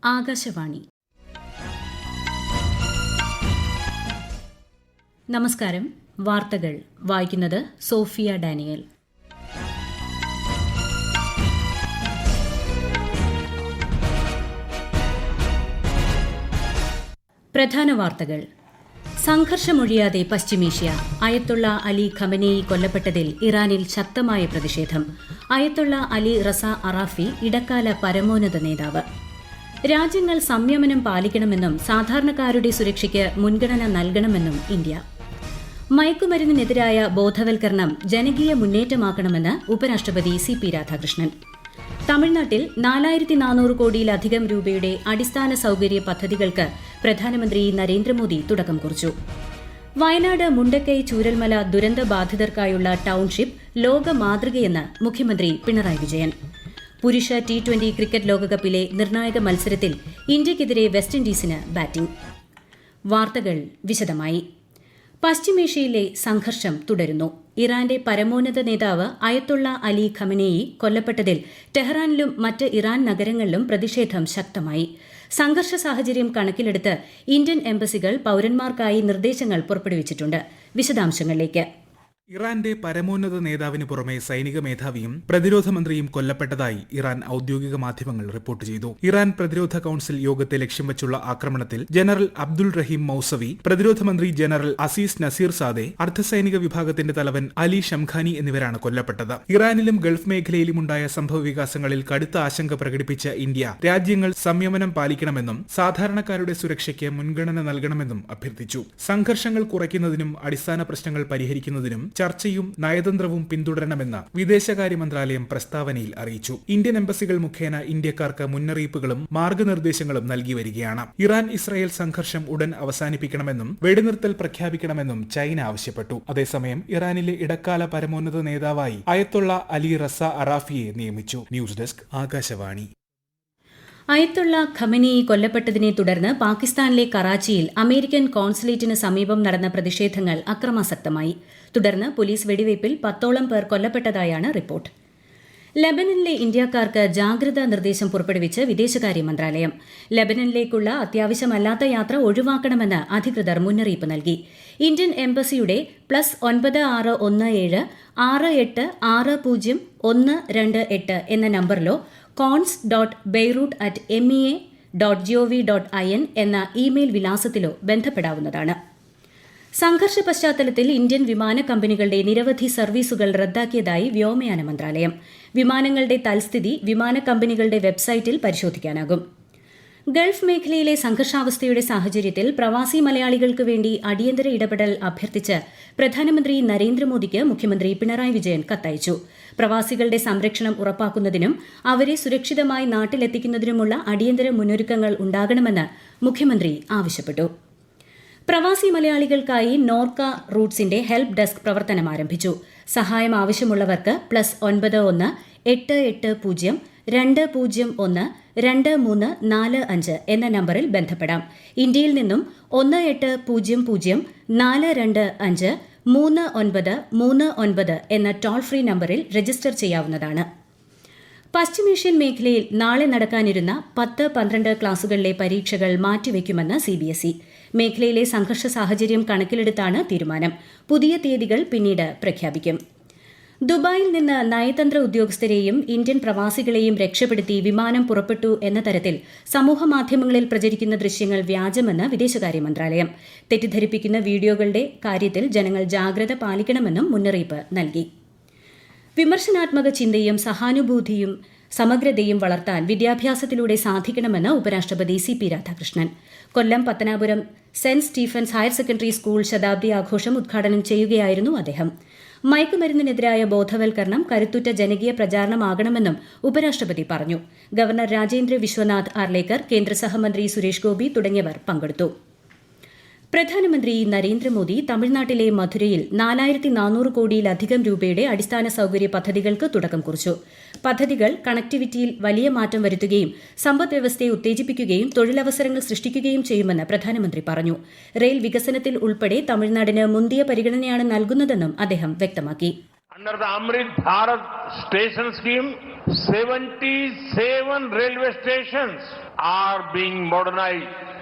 ആകാശവാണി. നമസ്കാരം. വാർത്തകൾ വായിക്കുന്നത് സോഫിയ ഡാനിയൽ. പ്രധാന വാർത്തകൾ. സംഘർഷമൊഴിയാതെ പശ്ചിമേഷ്യ. അയത്തുള്ള അലി ഖമനേയി കൊല്ലപ്പെട്ടതിൽ ഇറാനിൽ ശക്തമായ പ്രതിഷേധം. അയത്തുള്ള അലി റസ അറാഫി ഇടക്കാല പരമോന്നത നേതാവ്. രാജ്യങ്ങൾ സംയമനം പാലിക്കണമെന്നും സാധാരണക്കാരുടെ സുരക്ഷയ്ക്ക് മുൻഗണന നൽകണമെന്നും ഇന്ത്യ. മയക്കുമരുന്നിനെതിരായ ബോധവൽക്കരണം ജനകീയ മുന്നേറ്റമാക്കണമെന്ന് ഉപരാഷ്ട്രപതി CP രാധാകൃഷ്ണൻ. തമിഴ്നാട്ടിൽ 4400 കോടിയിലധികം രൂപയുടെ അടിസ്ഥാന സൌകര്യ പദ്ധതികൾക്ക് പ്രധാനമന്ത്രി നരേന്ദ്രമോദി തുടക്കം കുറിച്ചു. വയനാട് മുണ്ടക്കൈ ചൂരൽമല ദുരന്തബാധിതർക്കായുള്ള ടൌൺഷിപ്പ് ലോക മാതൃകയെന്ന് മുഖ്യമന്ത്രി പിണറായി വിജയൻ. പുരുഷ T20 ക്രിക്കറ്റ് ലോകകപ്പിലെ നിർണായക മത്സരത്തിൽ ഇന്ത്യയ്ക്കെതിരെ വെസ്റ്റ് ഇൻഡീസിന് ബാറ്റിംഗ്. വാർത്തകൾ വിശദമായി. പശ്ചിമേഷ്യയിലെ സംഘർഷം തുടരുന്നു. ഇറാന്റെ പരമോന്നത നേതാവ് അയത്തുള്ള അലി ഖമനേയി കൊല്ലപ്പെട്ടതിൽ ടെഹ്റാനിലും മറ്റ് ഇറാൻ നഗരങ്ങളിലും പ്രതിഷേധം ശക്തമായി. സംഘർഷ സാഹചര്യം കണക്കിലെടുത്ത് ഇന്ത്യൻ എംബസികൾ പൌരന്മാർക്കായി നിർദ്ദേശങ്ങൾ പുറപ്പെടുവിച്ചിട്ടുണ്ട്. വിശദാംശങ്ങളിലേക്ക്. ഇറാന്റെ പരമോന്നത നേതാവിന് പുറമെ സൈനിക മേധാവിയും പ്രതിരോധ മന്ത്രിയും കൊല്ലപ്പെട്ടതായി ഇറാൻ ഔദ്യോഗിക മാധ്യമങ്ങൾ റിപ്പോർട്ട് ചെയ്തു. ഇറാൻ പ്രതിരോധ കൌൺസിൽ യോഗത്തെ ലക്ഷ്യം വെച്ചുള്ള ആക്രമണത്തിൽ ജനറൽ അബ്ദുൾ റഹീം മൌസവി, പ്രതിരോധ മന്ത്രി ജനറൽ അസീസ് നസീർ സാദെ, അർദ്ധസൈനിക വിഭാഗത്തിന്റെ തലവൻ അലി ഷംഖാനി എന്നിവരാണ് കൊല്ലപ്പെട്ടത്. ഇറാനിലും ഗൾഫ് മേഖലയിലുമുണ്ടായ സംഭവവികാസങ്ങളിൽ കടുത്ത ആശങ്ക പ്രകടിപ്പിച്ച ഇന്ത്യ രാജ്യങ്ങൾ സംയമനം പാലിക്കണമെന്നും സാധാരണക്കാരുടെ സുരക്ഷയ്ക്ക് മുൻഗണന നൽകണമെന്നും അഭ്യർത്ഥിച്ചു. സംഘർഷങ്ങൾ കുറയ്ക്കുന്നതിനും അടിസ്ഥാന പ്രശ്നങ്ങൾ പരിഹരിക്കുന്നതിനും ചർച്ചയും നയതന്ത്രവും പിന്തുടരണമെന്ന് വിദേശകാര്യ മന്ത്രാലയം പ്രസ്താവനയിൽ അറിയിച്ചു. ഇന്ത്യൻ എംബസികൾ മുഖേന ഇന്ത്യക്കാർക്ക് മുന്നറിയിപ്പുകളും മാർഗനിർദ്ദേശങ്ങളും നൽകി വരികയാണ്. ഇറാൻ ഇസ്രായേൽ സംഘർഷം ഉടൻ അവസാനിപ്പിക്കണമെന്നും വെടിനിർത്തൽ പ്രഖ്യാപിക്കണമെന്നും ചൈന ആവശ്യപ്പെട്ടു. അതേസമയം ഇറാനിലെ ഇടക്കാല പരമോന്നത നേതാവായി അയത്തുള്ള അലി റസ അറാഫിയെ നിയമിച്ചു. News desk Akashvani. Ayatollah Khamenei കൊല്ലപ്പെട്ടതിനെ തുടർന്ന് പാകിസ്ഥാനിലെ കറാച്ചിയിൽ അമേരിക്കൻ കോൺസുലേറ്റിന് സമീപം നടന്ന പ്രതിഷേധങ്ങൾ അക്രമാസക്തമായി. തുടർന്ന് പോലീസ് വെടിവയ്പിൽ 10ഓളം പേർ കൊല്ലപ്പെട്ടതായാണ് റിപ്പോർട്ട്. ലബനനിലെ ഇന്ത്യക്കാർക്ക് ജാഗ്രതാ നിർദ്ദേശം പുറപ്പെടുവിച്ച് വിദേശകാര്യ മന്ത്രാലയം. ലബനനിലേക്കുള്ള അത്യാവശ്യമല്ലാത്ത യാത്ര ഒഴിവാക്കണമെന്ന് അധികൃതർ മുന്നറിയിപ്പ് നൽകി. ഇന്ത്യൻ എംബസിയുടെ +9617 68601228 എന്ന നമ്പറിലോ cons.beirut@mea.gov.in എന്ന ഇമെയിൽ വിലാസത്തിലോ ബന്ധപ്പെടാവുന്നതാണ്. സംഘർഷ പശ്ചാത്തലത്തിൽ ഇന്ത്യൻ വിമാന കമ്പനികളുടെ നിരവധി സർവീസുകൾ റദ്ദാക്കിയതായി വ്യോമയാന മന്ത്രാലയം. വിമാനങ്ങളുടെ തൽസ്ഥിതി വിമാന കമ്പനികളുടെ വെബ്സൈറ്റിൽ പരിശോധിക്കാനാകും. ഗൾഫ് മേഖലയിലെ സംഘർഷാവസ്ഥയുടെ സാഹചര്യത്തിൽ പ്രവാസി മലയാളികൾക്ക് വേണ്ടി അടിയന്തര ഇടപെടൽ അഭ്യർത്ഥിച്ച് പ്രധാനമന്ത്രി നരേന്ദ്രമോദിക്ക് മുഖ്യമന്ത്രി പിണറായി വിജയൻ കത്തയച്ചു. പ്രവാസികളുടെ സംരക്ഷണം ഉറപ്പാക്കുന്നതിനും അവരെ സുരക്ഷിതമായി നാട്ടിലെത്തിക്കുന്നതിനുമുള്ള അടിയന്തര മുന്നൊരുക്കങ്ങൾ ഉണ്ടാകണമെന്ന് മുഖ്യമന്ത്രി ആവശ്യപ്പെട്ടു. പ്രവാസി മലയാളികൾക്കായി നോർക്ക റൂട്ട്സിന്റെ ഹെൽപ്പ് ഡെസ്ക് പ്രവർത്തനം ആരംഭിച്ചു. സഹായം ആവശ്യമുള്ളവർക്ക് +91 880 201 2345 എന്ന നമ്പറിൽ ബന്ധപ്പെടാം. ഇന്ത്യയിൽ നിന്നും 1800 425 3939 എന്ന ടോൾ ഫ്രീ നമ്പറിൽ രജിസ്റ്റർ ചെയ്യാവുന്നതാണ്. പശ്ചിമേഷ്യൻ മേഖലയിൽ നാളെ നടക്കാനിരുന്ന 10-12 ക്ലാസുകളിലെ പരീക്ഷകൾ മാറ്റിവെക്കുമെന്ന് CBSE. മേഖലയിലെ സംഘർഷ സാഹചര്യം കണക്കിലെടുത്താണ് തീരുമാനം. പുതിയ തീയതികൾ പിന്നീട് പ്രഖ്യാപിക്കും. ദുബായിൽ നിന്ന് നയതന്ത്ര ഉദ്യോഗസ്ഥരെയും ഇന്ത്യൻ പ്രവാസികളെയും രക്ഷപ്പെടുത്തി വിമാനം പുറപ്പെട്ടു എന്ന തരത്തിൽ സമൂഹമാധ്യമങ്ങളിൽ പ്രചരിക്കുന്ന ദൃശ്യങ്ങൾ വ്യാജമെന്ന് വിദേശകാര്യ മന്ത്രാലയം. തെറ്റിദ്ധരിപ്പിക്കുന്ന വീഡിയോകളുടെ കാര്യത്തിൽ ജനങ്ങൾ ജാഗ്രത പാലിക്കണമെന്നും മുന്നറിയിപ്പ് നൽകി. വിമർശനാത്മക ചിന്തയും സഹാനുഭൂതിയും സമഗ്രതയും വളർത്താൻ വിദ്യാഭ്യാസത്തിലൂടെ സാധിക്കണമെന്ന് ഉപരാഷ്ട്രപതി CP Radhakrishnan. Kollam Pathanapuram saint Stephen's higher secondary school ശതാബ്ദി ആഘോഷം ഉദ്ഘാടനം ചെയ്യുകയായിരുന്നു അദ്ദേഹം. മയക്കുമരുന്നിനെതിരായ ബോധവൽക്കരണം കരുത്തുറ്റ ജനകീയ പ്രചാരണമാകണമെന്നും ഉപരാഷ്ട്രപതി പറഞ്ഞു. ഗവർണർ രാജേന്ദ്ര വിശ്വനാഥ് ആർലേക്കർ, കേന്ദ്ര സഹമന്ത്രി സുരേഷ് ഗോപി തുടങ്ങിയവർ പങ്കെടുത്തു. പ്രധാനമന്ത്രി നരേന്ദ്രമോദി തമിഴ്നാട്ടിലെ മധുരയിൽ 4400 കോടിയിലധികം രൂപയുടെ അടിസ്ഥാന സൌകര്യ പദ്ധതികൾക്ക് തുടക്കം കുറിച്ചു. പദ്ധതികൾ കണക്ടിവിറ്റിയിൽ വലിയ മാറ്റം വരുത്തുകയും സമ്പദ്വ്യവസ്ഥയെ ഉത്തേജിപ്പിക്കുകയും തൊഴിലവസരങ്ങൾ സൃഷ്ടിക്കുകയും ചെയ്യുമെന്ന് പ്രധാനമന്ത്രി പറഞ്ഞു. റെയിൽ വികസനത്തിൽ ഉൾപ്പെടെ തമിഴ്നാടിന് മുന്തിയ പരിഗണനയാണ് നൽകുന്നതെന്നും അദ്ദേഹം വ്യക്തമാക്കി. Under the Amrit Bharat Station Scheme, 77 railway stations are being modernized.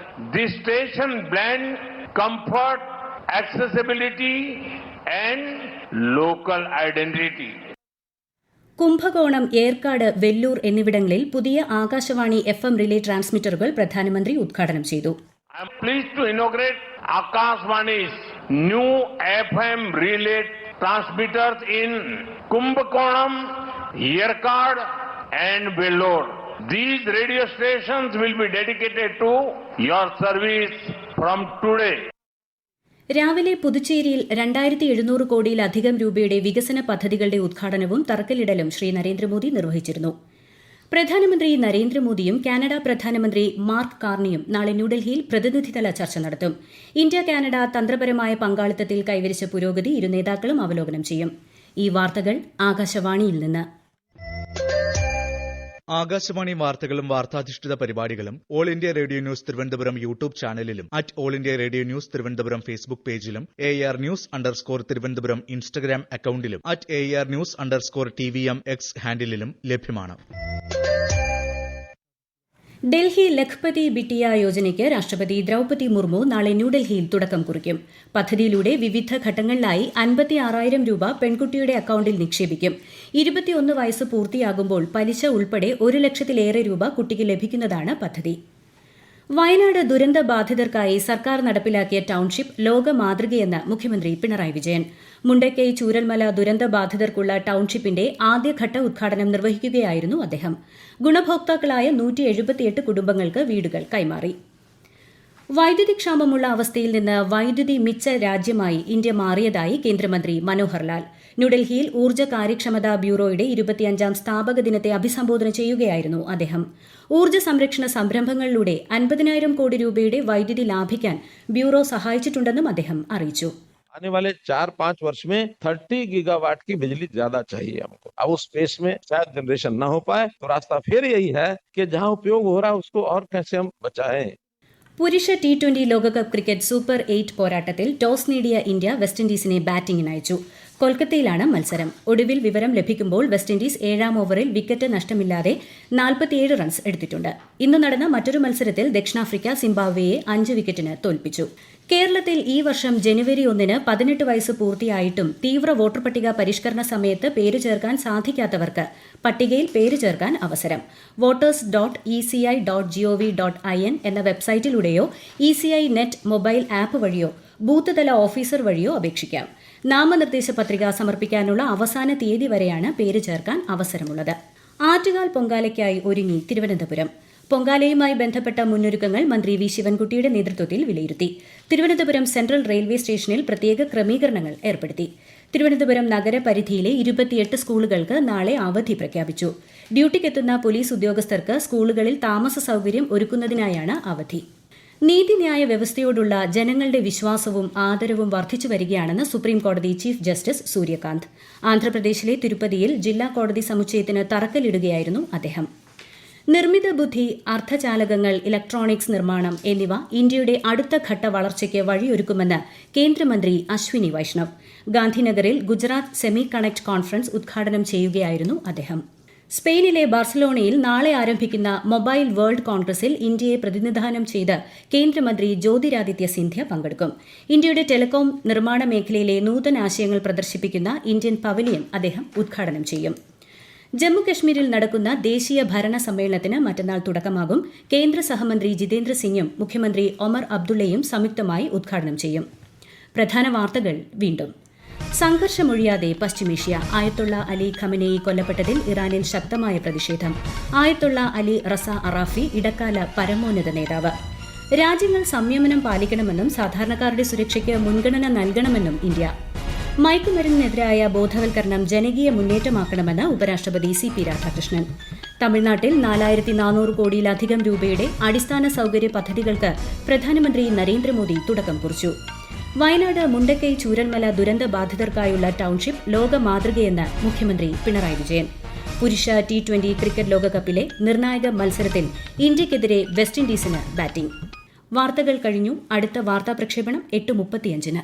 This station blend comfort, accessibility and local identity. Kumbakonam, Yercaud, Vellore എന്നിവിടങ്ങളിൽ പുതിയ ആകാശവാണി FM റിലേ ട്രാൻസ്മിറ്ററുകൾ പ്രധാനമന്ത്രി ഉദ്ഘാടനം ചെയ്തു. I am pleased to inaugurate Akashvani's new FM relay transmitters in Kumbhakonam, Yerkad and Vellore. These radio stations will be dedicated to your service from today. രാവിലെ പുതുച്ചേരിയിൽ 2700 കോടിയിലധികം രൂപയുടെ വികസന പദ്ധതികളുടെ ഉദ്ഘാടനവും തറക്കല്ലിടലും ശ്രീ നരേന്ദ്രമോദി നിർവഹിച്ചിരുന്നു. പ്രധാനമന്ത്രി നരേന്ദ്രമോദിയും കാനഡ പ്രധാനമന്ത്രി മാർക്ക് കാർണിയും നാളെ ന്യൂഡൽഹിയിൽ പ്രതിനിധിതല ചർച്ച നടത്തും. ഇന്ത്യ കാനഡ തന്ത്രപരമായ പങ്കാളിത്തത്തിൽ കൈവരിച്ച പുരോഗതി ഇരു നേതാക്കളും അവലോകനം ചെയ്യും. ഈ വാർത്തകൾ ആകാശവാണിയിൽ നിന്ന്. ആകാശവാണി വാർത്തകളും വാർത്താധിഷ്ഠിത പരിപാടികളും All India Radio News Thiruvananthapuram YouTube ചാനലിലും All India Radio News Thiruvananthapuram Facebook പേജിലും AR News_ തിരുവനന്തപുരം ഇൻസ്റ്റഗ്രാം അക്കൌണ്ടിലും AR News_TVM X ഹാൻഡിലും ലഭ്യമാണ്. ഡൽഹി ലഖ്പതി ബിട്ടിയ യോജനയ്ക്ക് രാഷ്ട്രപതി ദ്രൌപതി മുർമു നാളെ ന്യൂഡൽഹിയിൽ തുടക്കം കുറിക്കും. പദ്ധതിയിലൂടെ വിവിധ ഘട്ടങ്ങളിലായി 56,000 രൂപ പെൺകുട്ടിയുടെ അക്കൌണ്ടിൽ നിക്ഷേപിക്കും. 21 വയസ്സ് പൂർത്തിയാകുമ്പോൾ പലിശ ഉൾപ്പെടെ 1 ലക്ഷത്തിലേറെ രൂപ കുട്ടിക്ക് ലഭിക്കുന്നതാണ് പദ്ധതി. വയനാട് ദുരന്ത ബാധിതർക്കായി സർക്കാർ നടപ്പിലാക്കിയ ടൌൺഷിപ്പ് ലോക മാതൃകയെന്ന് മുഖ്യമന്ത്രി പിണറായി വിജയൻ. മുണ്ടക്കൈ ചൂരൽമല ദുരന്ത ബാധിതർക്കുള്ള ടൌൺഷിപ്പിന്റെ ആദ്യഘട്ട ഉദ്ഘാടനം നിർവഹിക്കുകയായിരുന്നു അദ്ദേഹം. ഗുണഭോക്താക്കളായ 178 കുടുംബങ്ങൾക്ക് വീടുകൾ കൈമാറി. വൈദ്യുതി ക്ഷാമമുള്ള അവസ്ഥയിൽ നിന്ന് വൈദ്യുതി മിച്ച രാജ്യമായി ഇന്ത്യ മാറിയതായി കേന്ദ്രമന്ത്രി മനോഹർ ലാൽ. ന്യൂഡൽഹിയിൽ ഊർജ്ജ കാര്യക്ഷമതാ ബ്യൂറോയുടെ 25ാം സ്ഥാപക ദിനത്തെ അഭിസംബോധന ചെയ്യുകയായിരുന്നു അദ്ദേഹം. ഊർജ്ജ സംരക്ഷണ സംരംഭങ്ങളിലൂടെ 50,000 കോടി രൂപയുടെ വൈദ്യുതി ലാഭിക്കാൻ ബ്യൂറോ സഹായിച്ചിട്ടുണ്ടെന്നും അദ്ദേഹം അറിയിച്ചു. आने वाले 4-5 वर्ष में 30 गीगावाट की बिजली ज्यादा चाहिए हमको. अब उस स्पेस में शायद जनरेशन ना हो पाए तो रास्ता फिर यही है कि जहां उपयोग हो रहा है उसको और कैसे हम बचाएं. പുരുഷ T20 ലോകകപ്പ് ക്രിക്കറ്റ് സൂപ്പർ 8 പോരാട്ടത്തിൽ ടോസ് നേടിയ ഇന്ത്യ വെസ്റ്റ് ഇൻഡീസിനെ ബാറ്റിംഗിന് അയച്ചു. കൊൽക്കത്തയിലാണ് മത്സരം. ഒടുവിൽ വിവരം ലഭിക്കുമ്പോൾ വെസ്റ്റ് ഇൻഡീസ് 7ാം ഓവറിൽ വിക്കറ്റ് നഷ്ടമില്ലാതെ 47 റൺസ് എടുത്തിട്ടുണ്ട്. ഇന്ന് നടന്ന മറ്റൊരു മത്സരത്തിൽ ദക്ഷിണാഫ്രിക്ക സിംബാബ്വെയെ 5 വിക്കറ്റിന് തോൽപ്പിച്ചു. കേരളത്തിൽ ഈ വർഷം ജനുവരി 1 18 വയസ്സ് പൂർത്തിയായിട്ടും തീവ്ര വോട്ടർ പട്ടിക പരിഷ്കരണ സമയത്ത് പേര് ചേർക്കാൻ സാധിക്കാത്തവർക്ക് പട്ടികയിൽ പേര് ചേർക്കാൻ അവസരം. voters.eci.gov.in എന്ന വെബ്സൈറ്റിലൂടെയോ ECI നെറ്റ് മൊബൈൽ ആപ്പ് വഴിയോ ബൂത്ത് തല ഓഫീസർ വഴിയോ അപേക്ഷിക്കാം. നാമനിർദ്ദേശ പത്രിക സമർപ്പിക്കാനുള്ള അവസാന തീയതി വരെയാണ് പേര് ചേർക്കാൻ അവസരമുള്ളത്. ആറ്റുകാൽ പൊങ്കാലയ്ക്കായി ഒരുങ്ങി തിരുവനന്തപുരം. പൊങ്കാലയുമായി ബന്ധപ്പെട്ട മുന്നൊരുക്കങ്ങൾ മന്ത്രി വി ശിവൻകുട്ടിയുടെ നേതൃത്വത്തിൽ വിലയിരുത്തി. തിരുവനന്തപുരം സെൻട്രൽ റെയിൽവേ സ്റ്റേഷനിൽ പ്രത്യേക ക്രമീകരണങ്ങൾ ഏർപ്പെടുത്തി. തിരുവനന്തപുരം നഗരപരിധിയിലെ 28 സ്കൂളുകൾക്ക് നാളെ അവധി പ്രഖ്യാപിച്ചു. ഡ്യൂട്ടിക്കെത്തുന്ന പോലീസ് ഉദ്യോഗസ്ഥർക്ക് സ്കൂളുകളിൽ താമസ സൌകര്യം ഒരുക്കുന്നതിനായാണ് അവധി. നീതിന്യായ വ്യവസ്ഥയോടുള്ള ജനങ്ങളുടെ വിശ്വാസവും ആദരവും വർദ്ധിച്ചു വരികയാണെന്ന് സുപ്രീംകോടതി ചീഫ് ജസ്റ്റിസ് സൂര്യകാന്ത്. ആന്ധ്രാപ്രദേശിലെ തിരുപ്പതിയിൽ ജില്ലാ കോടതി സമുച്ചയത്തിന് തറക്കല്ലിടുകയായിരുന്നു അദ്ദേഹം. നിർമ്മിത ബുദ്ധി, അർദ്ധചാലകങ്ങൾ, ഇലക്ട്രോണിക്സ് നിർമ്മാണം എന്നിവ ഇന്ത്യയുടെ അടുത്ത ഘട്ട വളർച്ചയ്ക്ക് വഴിയൊരുക്കുമെന്ന് കേന്ദ്രമന്ത്രി അശ്വിനി വൈഷ്ണവ്. ഗാന്ധിനഗറിൽ ഗുജറാത്ത് സെമി കണക്ട് കോൺഫറൻസ് ഉദ്ഘാടനം ചെയ്യുകയായിരുന്നു അദ്ദേഹം. സ്പെയിനിലെ ബാർസലോണയിൽ നാളെ ആരംഭിക്കുന്ന മൊബൈൽ വേൾഡ് കോൺഗ്രസിൽ ഇന്ത്യയെ പ്രതിനിധാനം ചെയ്ത് കേന്ദ്രമന്ത്രി ജ്യോതിരാദിത്യ സിന്ധ്യ പങ്കെടുക്കും. ഇന്ത്യയുടെ ടെലികോം നിർമ്മാണ മേഖലയിലെ നൂതനാശയങ്ങൾ പ്രദർശിപ്പിക്കുന്ന ഇന്ത്യൻ പവലിയൻ അദ്ദേഹം ഉദ്ഘാടനം ചെയ്യും. ജമ്മുകശ്മീരിൽ നടക്കുന്ന ദേശീയ ഭരണ സമ്മേളനത്തിന് മറ്റന്നാൾ തുടക്കമാകും. കേന്ദ്ര സഹമന്ത്രി ജിതേന്ദ്ര സിംഗും മുഖ്യമന്ത്രി ഒമർ അബ്ദുള്ളയും സംയുക്തമായി ഉദ്ഘാടനം ചെയ്യും. പ്രധാന വാർത്തകൾ വീണ്ടും. സംഘർഷമൊഴിയാതെ പശ്ചിമേഷ്യ. ആയത്തുള്ള അലി ഖമനേയി കൊല്ലപ്പെട്ടതിൽ ഇറാനിൽ ശക്തമായ പ്രതിഷേധം. ആയത്തുള്ള അലി റസ അറാഫി ഇടക്കാല പരമോന്നത നേതാവ്. രാജ്യങ്ങൾ സംയമനം പാലിക്കണമെന്നും സാധാരണക്കാരുടെ സുരക്ഷയ്ക്ക് മുൻഗണന നൽകണമെന്നും ഇന്ത്യ. മയക്കുമരുന്നിനെതിരായ ബോധവൽക്കരണം ജനകീയ മുന്നേറ്റമാക്കണമെന്ന് ഉപരാഷ്ട്രപതി CP രാധാകൃഷ്ണൻ. തമിഴ്നാട്ടിൽ 4,400 കോടിയിലധികം രൂപയുടെ അടിസ്ഥാന സൌകര്യ പദ്ധതികൾക്ക് പ്രധാനമന്ത്രി നരേന്ദ്രമോദി തുടക്കം കുറിച്ചു. വയനാട് മുണ്ടക്കൈ ചൂരൽമല ദുരന്ത ബാധിതർക്കായുള്ള ടൌൺഷിപ്പ് ലോക മാതൃകയെന്ന് മുഖ്യമന്ത്രി പിണറായി വിജയൻ. പുരുഷ T20 ക്രിക്കറ്റ് ലോകകപ്പിലെ നിർണായക മത്സരത്തിൽ ഇന്ത്യയ്ക്കെതിരെ വെസ്റ്റ് ഇൻഡീസിന് ബാറ്റിംഗ്. വാർത്തകൾ കഴിഞ്ഞു. അടുത്ത വാർത്താ പ്രക്ഷേപണം 8:35.